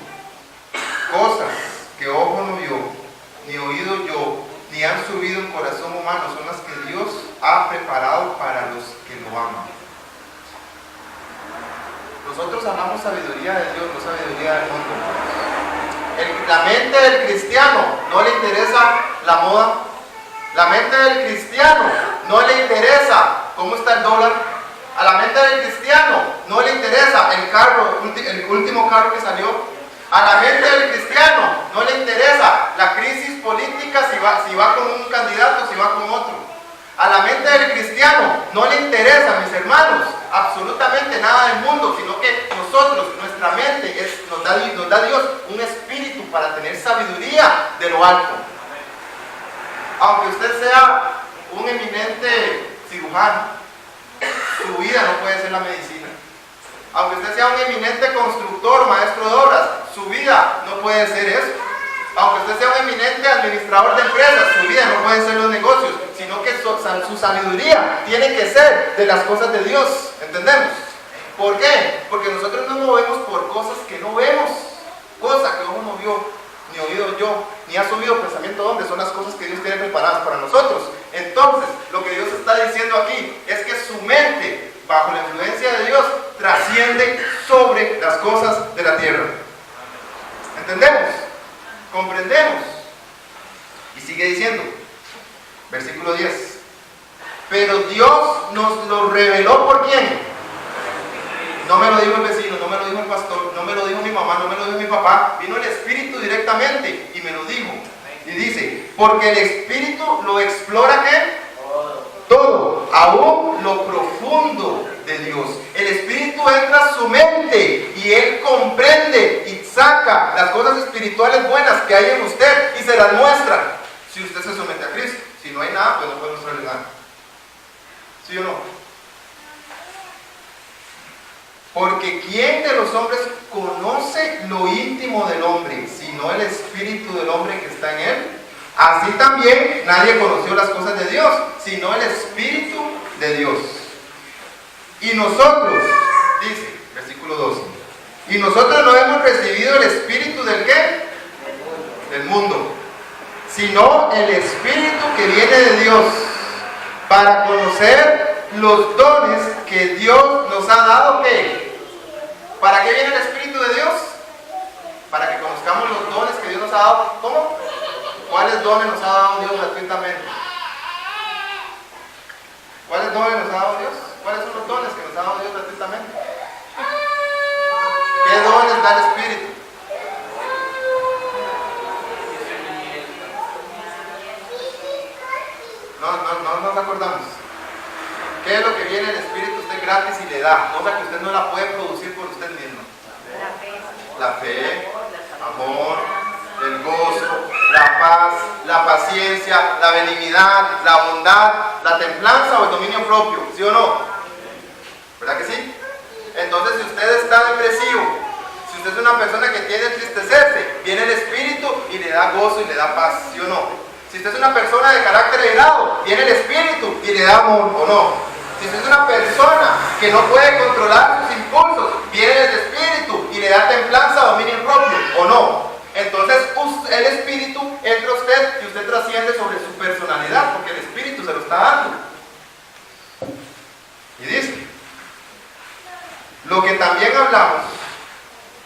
cosas que ojo no vio, ni oído oyó, ni han subido en corazón humano, son las que Dios ha preparado para los que lo aman. Nosotros hablamos sabiduría de Dios, no sabiduría del mundo. La mente del cristiano no le interesa la moda. La mente del cristiano no le interesa cómo está el dólar. A la mente del cristiano no le interesa el carro, el último carro que salió. A la mente del cristiano no le interesa la crisis política, si va con un candidato, si va con otro. A la mente del cristiano no le interesa, mis hermanos, absolutamente nada del mundo, sino que nosotros, nuestra mente, nos da Dios un espíritu para tener sabiduría de lo alto. Aunque usted sea un eminente cirujano, su vida no puede ser la medicina. Aunque usted sea un eminente constructor, maestro de obras, su vida no puede ser eso. Aunque usted sea un eminente administrador de empresas, su vida no puede ser los negocios, sino que su sabiduría tiene que ser de las cosas de Dios. ¿Entendemos? ¿Por qué? Porque nosotros nos movemos por cosas que no vemos, cosas que ojo no vio, ni oído yo, ni ha subido pensamiento donde son las cosas que Dios tiene preparadas para nosotros. Entonces, lo que Dios está diciendo aquí es que su mente, bajo la influencia de Dios, trasciende sobre las cosas de la tierra. ¿Entendemos? ¿Comprendemos? Y sigue diciendo, versículo 10. Pero Dios nos lo reveló ¿por quién? No me lo dijo el vecino, no me lo dijo el pastor, no me lo dijo mi mamá, no me lo dijo mi papá. Vino el Espíritu directamente y me lo dijo. Y dice, porque el Espíritu lo explora ¿qué? Todo, aún lo profundo de Dios. El Espíritu entra a su mente y Él comprende y saca las cosas espirituales buenas que hay en usted y se las muestra. Si usted se somete a Cristo, si no hay nada, pues no puede mostrarle nada. ¿Sí o no? Porque ¿quién de los hombres conoce lo íntimo del hombre, sino el espíritu del hombre que está en él? Así también nadie conoció las cosas de Dios, sino el Espíritu de Dios. Y nosotros, dice, versículo 12, y nosotros no hemos recibido el Espíritu del ¿qué? Del mundo, sino el Espíritu que viene de Dios, para conocer los dones que Dios nos ha dado. ¿Qué? ¿Para qué viene el Espíritu de Dios? Para que conozcamos los dones que Dios nos ha dado. ¿Cómo? ¿Cuáles dones nos ha dado Dios gratuitamente? ¿Cuáles dones nos ha dado Dios? ¿Cuáles son los dones que nos ha dado Dios gratuitamente? ¿Qué dones da el Espíritu? No nos acordamos. ¿Qué es lo que viene el Espíritu usted gratis y le da? Cosa que usted no la puede producir por usted mismo. La fe, amor, el gozo, la paz, la paciencia, la benignidad, la bondad, la templanza o el dominio propio. ¿Sí o no? ¿Verdad que sí? Entonces, si usted está depresivo, si usted es una persona que tiene que entristecerse, viene el Espíritu y le da gozo y le da paz. ¿Sí o no? Si usted es una persona de carácter helado, viene el Espíritu y le da amor, ¿o no? Si usted es una persona que no puede controlar sus impulsos, viene el Espíritu y le da templanza, dominio propio, ¿o no? Entonces el Espíritu entra a usted y usted trasciende sobre su personalidad, porque el Espíritu se lo está dando. Y dice, lo que también hablamos,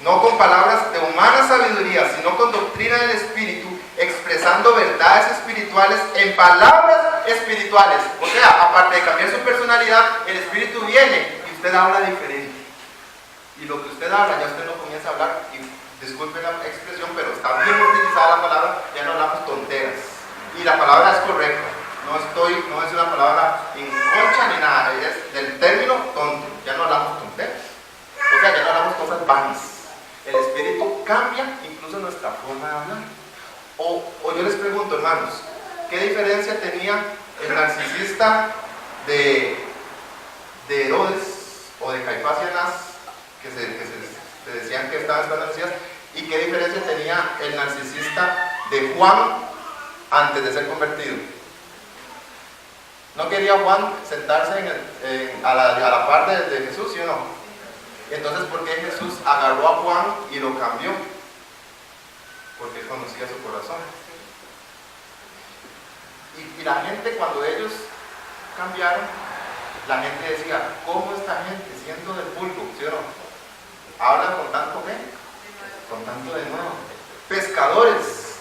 no con palabras de humana sabiduría, sino con doctrina del Espíritu, expresando verdades espirituales en palabras espirituales. O sea, aparte de cambiar su personalidad, el Espíritu viene y usted habla diferente. Y lo que usted habla, ya usted no comienza a hablar, y disculpen la expresión, pero está bien utilizada la palabra, ya no hablamos tonteras. Y la palabra es correcta. No es una palabra inconcha ni nada, es del término tonto. Ya no hablamos tonteras. O sea, ya no hablamos cosas vanas. El Espíritu cambia incluso nuestra forma de hablar. O yo les pregunto, hermanos, ¿qué diferencia tenía el narcisista de Herodes o de Caifás y Anás, que se decían que estaban esperando al Mesías, y qué diferencia tenía el narcisista de Juan antes de ser convertido? ¿No quería Juan sentarse a la par de Jesús, sí o no? Entonces, ¿por qué Jesús agarró a Juan y lo cambió? Porque él conocía su corazón. Y la gente, cuando ellos cambiaron, la gente decía, ¿cómo esta gente, siendo del vulgo, sí o no, hablan con tanto qué? Con tanto de nuevo. pescadores.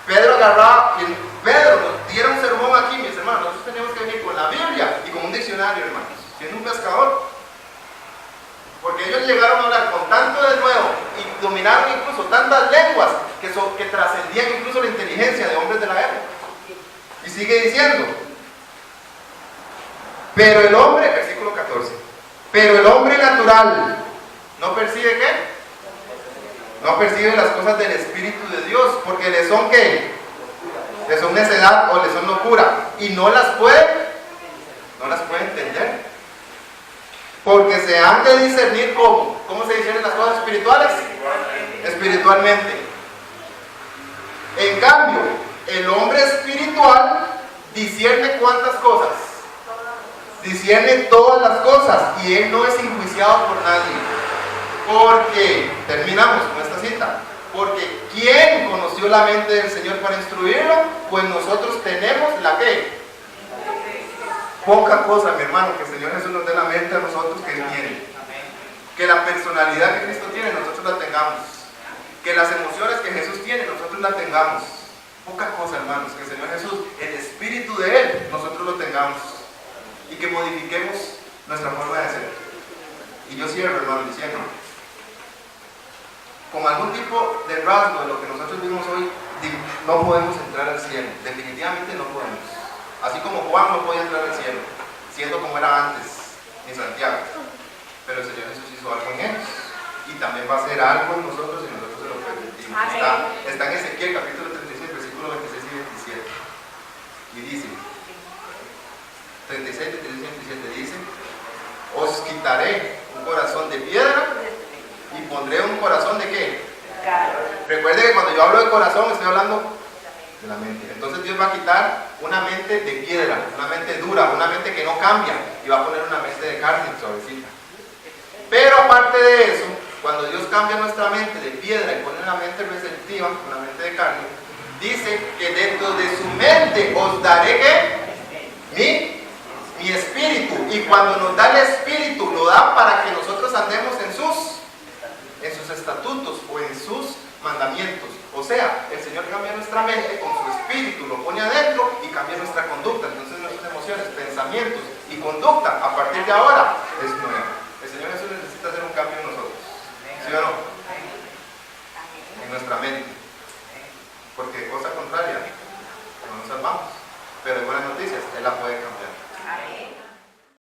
Pedro agarraba, Pedro nos diera un sermón aquí, mis hermanos. Nosotros tenemos que venir con la Biblia y con un diccionario, hermanos, siendo un pescador. Porque ellos llegaron a hablar con tanto de nuevo y dominaron incluso tantas lenguas que trascendían incluso la inteligencia de hombres de la época. Y sigue diciendo, pero el hombre, versículo 14, pero el hombre natural no percibe ¿qué? No percibe las cosas del Espíritu de Dios, porque le son ¿qué? Le son necedad o le son locura, y no las puede entender. Porque se han de discernir ¿cómo se disciernen las cosas espirituales? Espiritualmente. En cambio, el hombre espiritual discierne ¿cuántas cosas? Discierne todas las cosas, y él no es enjuiciado por nadie. Porque, terminamos con esta cita, porque ¿quién conoció la mente del Señor para instruirlo? Pues nosotros tenemos la ¿qué? Poca cosa, mi hermano, que el Señor Jesús nos dé la mente a nosotros que Él tiene. Que la personalidad que Cristo tiene, nosotros la tengamos. Que las emociones que Jesús tiene, nosotros la tengamos. Poca cosa, hermanos, que el Señor Jesús, el Espíritu de Él, nosotros lo tengamos. Y que modifiquemos nuestra forma de ser. Y yo cierro, hermano, diciendo, con algún tipo de rasgo de lo que nosotros vimos hoy, no podemos entrar al cielo. Definitivamente no podemos. Así como Juan no podía entrar al cielo, siendo como era antes, ni Santiago. Pero el Señor Jesús hizo algo en ellos. Y también va a hacer algo en nosotros si nosotros se lo permitimos. Está en Ezequiel capítulo 36, versículos 26 y 27. Y dice, 36, 36 y 27 dice, os quitaré un corazón de piedra y pondré un corazón de ¿qué? Recuerde que cuando yo hablo de corazón estoy hablando de la mente. Entonces Dios va a quitar una mente de piedra, una mente dura, una mente que no cambia, y va a poner una mente de carne suavecita. Pero aparte de eso, cuando Dios cambia nuestra mente de piedra y pone una mente receptiva, una mente de carne, dice que dentro de su mente os daré ¿qué? Mi espíritu. Y cuando nos da el espíritu, lo da para que nosotros andemos en sus estatutos o en sus mandamientos. O sea, el Señor cambia nuestra mente con su espíritu, lo pone adentro y cambia nuestra conducta. Entonces nuestras emociones, pensamientos y conducta a partir de ahora es nueva. El Señor Jesús necesita hacer un cambio en nosotros. ¿Sí o no? En nuestra mente. Porque cosa contraria, no nos salvamos. Pero hay buenas noticias, Él la puede cambiar.